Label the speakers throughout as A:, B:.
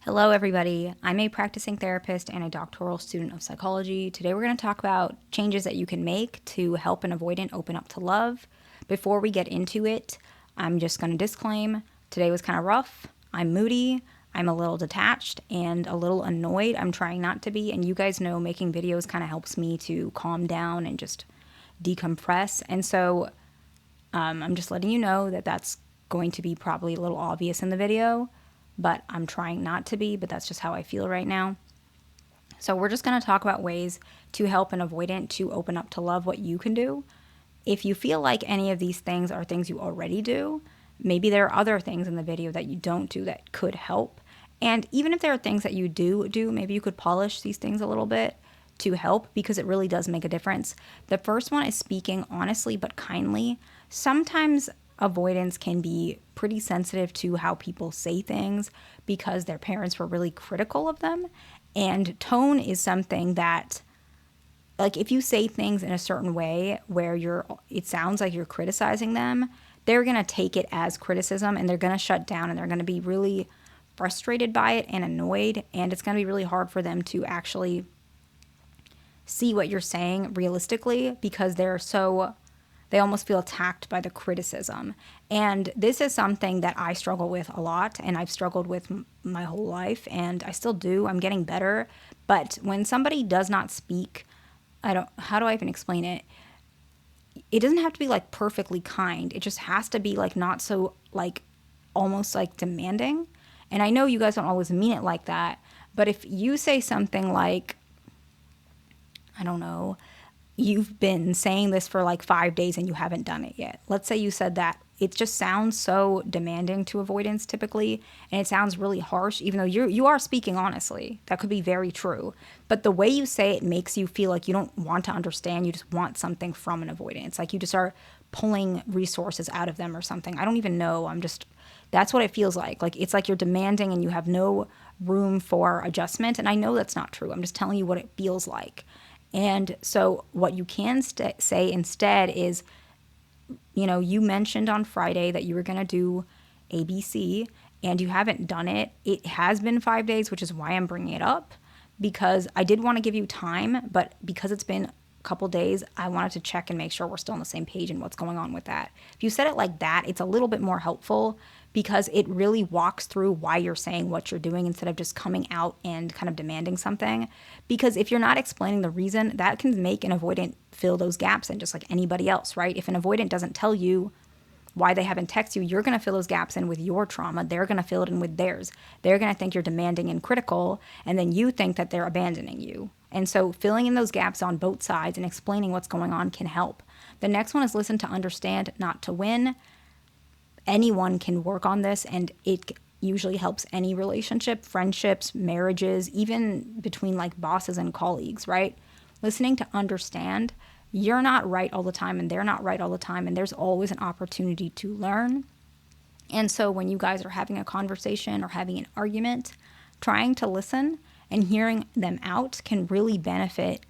A: Hello, everybody. I'm a practicing therapist and a doctoral student of psychology. Today, we're going to talk about changes that you can make to help an avoidant open up to love. Before we get into it, I'm just going to disclaim today was kind of rough. I'm moody. I'm a little detached and a little annoyed. I'm trying not to be. And you guys know making videos kind of helps me to calm down and just decompress. And so I'm just letting you know that that's going to be probably a little obvious in the video, but I'm trying not to be, but that's just how I feel right now. So we're just going to talk about ways to help an avoidant to open up to love, what you can do. If you feel like any of these things are things you already do, maybe there are other things in the video that you don't do that could help. And even if there are things that you do, maybe you could polish these things a little bit to help because it really does make a difference. The first one is speaking honestly but kindly. Sometimes avoidance can be pretty sensitive to how people say things because their parents were really critical of them. And tone is something that, like, if you say things in a certain way where it sounds like you're criticizing them, they're going to take it as criticism and they're going to shut down and they're going to be really frustrated by it and annoyed. And it's going to be really hard for them to actually see what you're saying realistically because they almost feel attacked by the criticism. And this is something that I struggle with a lot, and I've struggled with my whole life, and I still do. I'm getting better. But when somebody does not speak, how do I even explain it? It doesn't have to be like perfectly kind. It just has to be like not so like almost like demanding. And I know you guys don't always mean it like that, but if you say something like, I don't know, you've been saying this for like 5 days and you haven't done it yet. Let's say you said that. It just sounds so demanding to avoidance typically, and it sounds really harsh, even though you are speaking honestly. That could be very true. But the way you say it makes you feel like you don't want to understand. You just want something from an avoidance. Like you just are pulling resources out of them or something. I don't even know. That's what it feels like. Like it's like you're demanding and you have no room for adjustment. And I know that's not true. I'm just telling you what it feels like. And so what you can say instead is, you mentioned on Friday that you were going to do ABC and you haven't done it. It has been 5 days, which is why I'm bringing it up, because I did want to give you time, but because it's been a couple days, I wanted to check and make sure we're still on the same page and what's going on with that. If you said it like that, it's a little bit more helpful because it really walks through why you're saying what you're doing instead of just coming out and kind of demanding something. Because if you're not explaining the reason, that can make an avoidant fill those gaps in just like anybody else, right? If an avoidant doesn't tell you why they haven't texted you, you're going to fill those gaps in with your trauma. They're going to fill it in with theirs. They're going to think you're demanding and critical, and then you think that they're abandoning you. And so filling in those gaps on both sides and explaining what's going on can help. The next one is listen to understand, not to win. Anyone can work on this, and it usually helps any relationship, friendships, marriages, even between like bosses and colleagues, right? Listening to understand. You're not right all the time, and they're not right all the time, and there's always an opportunity to learn. And so when you guys are having a conversation or having an argument, trying to listen and hearing them out can really benefit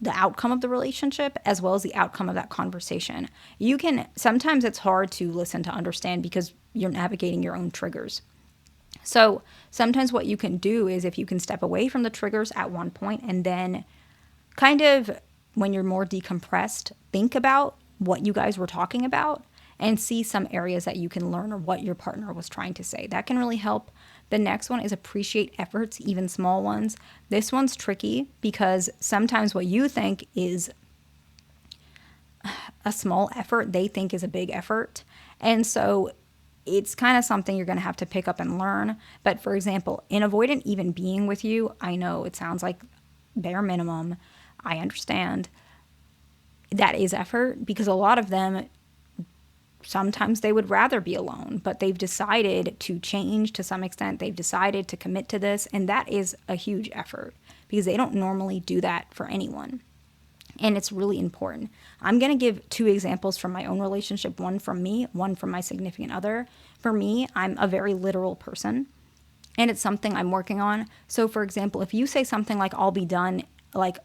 A: the outcome of the relationship as well as the outcome of that conversation. Sometimes it's hard to listen to understand because you're navigating your own triggers. So sometimes what you can do is if you can step away from the triggers at one point and then kind of when you're more decompressed, think about what you guys were talking about and see some areas that you can learn or what your partner was trying to say. That can really help. The next one is appreciate efforts, even small ones. This one's tricky because sometimes what you think is a small effort, they think is a big effort. And so it's kind of something you're going to have to pick up and learn. But for example, in avoidant even being with you, I know it sounds like bare minimum. I understand that is effort because a lot of them, sometimes they would rather be alone, but they've decided to change to some extent. They've decided to commit to this, and that is a huge effort because they don't normally do that for anyone. And it's really important. I'm going to give 2 examples from my own relationship, one from me, one from my significant other. For me, I'm a very literal person, and it's something I'm working on. So for example, if you say something like, I'll be done,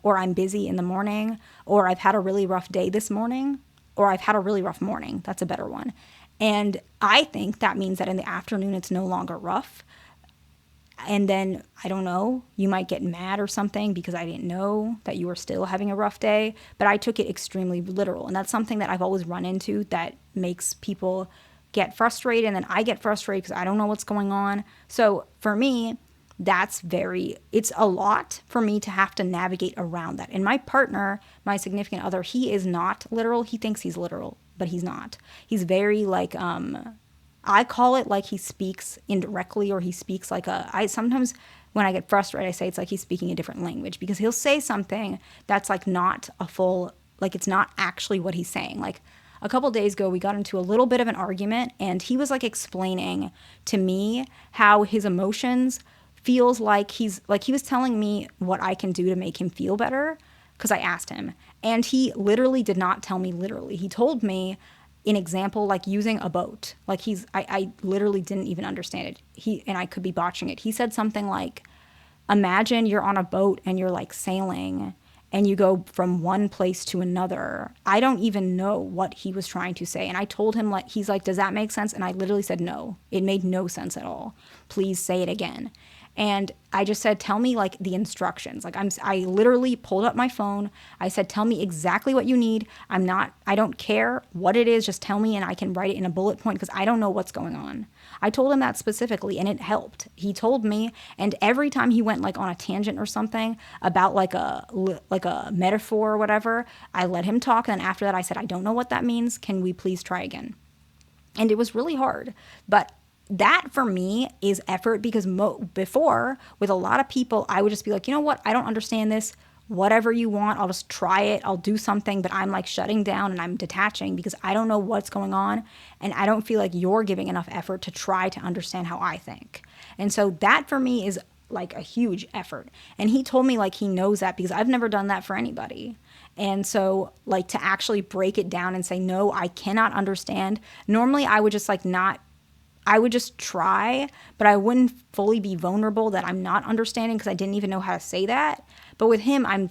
A: or I'm busy in the morning, or I've had a really rough day this morning, or I've had a really rough morning. That's a better one. And I think that means that in the afternoon, it's no longer rough. And then, I don't know, you might get mad or something because I didn't know that you were still having a rough day. But I took it extremely literal. And that's something that I've always run into that makes people get frustrated. And then I get frustrated because I don't know what's going on. So for me, it's a lot for me to have to navigate around that. And my partner, my significant other, he is not literal. He thinks he's literal, but he's not. He's very like, I call it like he speaks indirectly, or he speaks like I sometimes when I get frustrated, I say it's like he's speaking a different language, because he'll say something that's like not a full, like it's not actually what he's saying. Like a couple days ago, we got into a little bit of an argument, and he was like explaining to me how his emotions feels like he was telling me what I can do to make him feel better, because I asked him, and he literally did not tell me literally. He told me an example, like using a boat. Like I literally didn't even understand it. And I could be botching it. He said something like, imagine you're on a boat and you're like sailing and you go from one place to another. I don't even know what he was trying to say. And I told him, like, he's like, does that make sense? And I literally said, no, it made no sense at all. Please say it again. And I just said, tell me like the instructions. Like I literally pulled up my phone. I said, tell me exactly what you need. I don't care what it is. Just tell me and I can write it in a bullet point, because I don't know what's going on. I told him that specifically, and it helped. He told me, and every time he went like on a tangent or something about like a metaphor or whatever, I let him talk. And then after that, I said, I don't know what that means. Can we please try again? And it was really hard, but that for me is effort, because before with a lot of people, I would just be like, you know what? I don't understand this. Whatever you want, I'll just try it. I'll do something, but I'm like shutting down and I'm detaching because I don't know what's going on. And I don't feel like you're giving enough effort to try to understand how I think. And so that for me is like a huge effort. And he told me like he knows that, because I've never done that for anybody. And so like to actually break it down and say, no, I cannot understand. Normally I would just like I would just try, but I wouldn't fully be vulnerable that I'm not understanding, because I didn't even know how to say that. But with him, I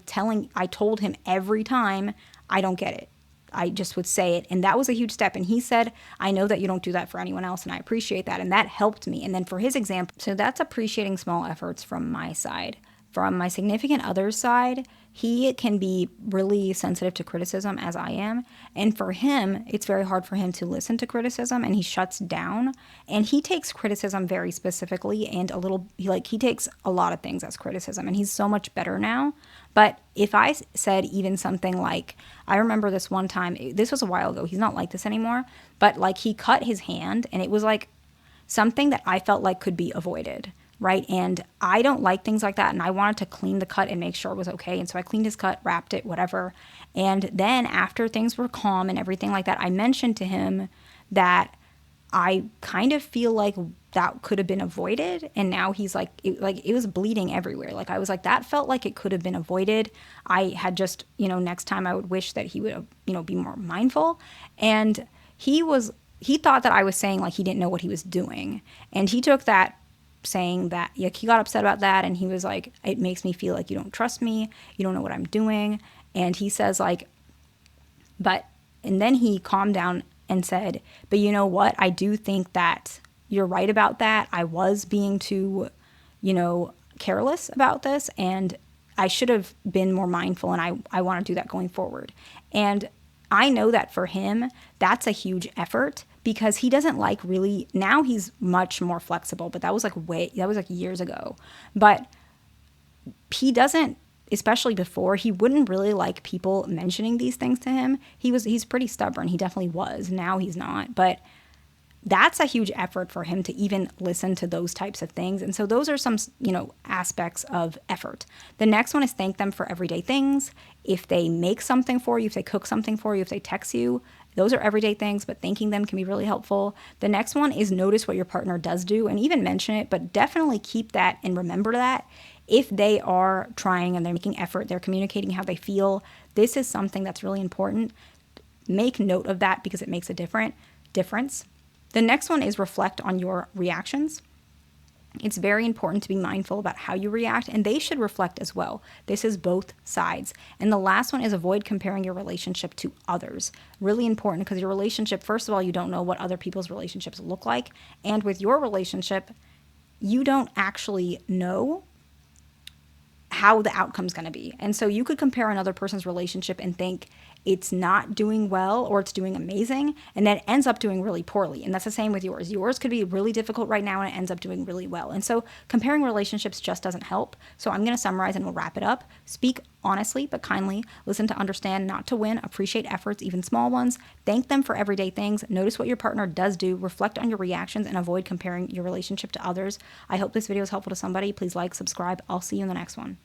A: told him every time, I don't get it. I just would say it. And that was a huge step. And he said, I know that you don't do that for anyone else, and I appreciate that. And that helped me. And then for his example, so that's appreciating small efforts from my side. From my significant other's side, he can be really sensitive to criticism, as I am. And for him, it's very hard for him to listen to criticism, and he shuts down. And he takes criticism very specifically, and he takes a lot of things as criticism, and he's so much better now. But if I said even something like, I remember this one time, this was a while ago, he's not like this anymore, but like he cut his hand, and it was like something that I felt like could be avoided. Right. And I don't like things like that. And I wanted to clean the cut and make sure it was okay. And so I cleaned his cut, wrapped it, whatever. And then after things were calm and everything like that, I mentioned to him that I kind of feel like that could have been avoided. And now he's like it was bleeding everywhere. Like I was like, that felt like it could have been avoided. I had just, next time I would wish that he would, be more mindful. And he thought that I was saying like he didn't know what he was doing. And he took that saying that, he got upset about that, and he was like, it makes me feel like you don't trust me, you don't know what I'm doing. And he says like, and then he calmed down and said, but you know what, I do think that you're right about that. I was being too, careless about this, and I should have been more mindful, and I want to do that going forward. And I know that for him, that's a huge effort, because he doesn't like really, now he's much more flexible, but that was like years ago. But he doesn't, especially before, he wouldn't really like people mentioning these things to him. He's pretty stubborn. He definitely was. Now he's not. But that's a huge effort for him to even listen to those types of things. And so those are some, aspects of effort. The next one is thank them for everyday things. If they make something for you, if they cook something for you, if they text you, those are everyday things, but thanking them can be really helpful. The next one is notice what your partner does do, and even mention it, but definitely keep that and remember that. If they are trying and they're making effort, they're communicating how they feel, this is something that's really important. Make note of that, because it makes a difference. The next one is reflect on your reactions. It's very important to be mindful about how you react, and they should reflect as well. This is both sides. And the last one is avoid comparing your relationship to others. Really important, because your relationship, first of all, you don't know what other people's relationships look like. And with your relationship, you don't actually know how the outcome's going to be. And so you could compare another person's relationship and think it's not doing well or it's doing amazing, and then it ends up doing really poorly. And that's the same with yours. Yours could be really difficult right now and it ends up doing really well. And so comparing relationships just doesn't help. So I'm going to summarize and we'll wrap it up. Speak honestly but kindly. Listen to understand, not to win. Appreciate efforts, even small ones. Thank them for everyday things. Notice what your partner does do. Reflect on your reactions and avoid comparing your relationship to others. I hope this video is helpful to somebody. Please like, subscribe. I'll see you in the next one.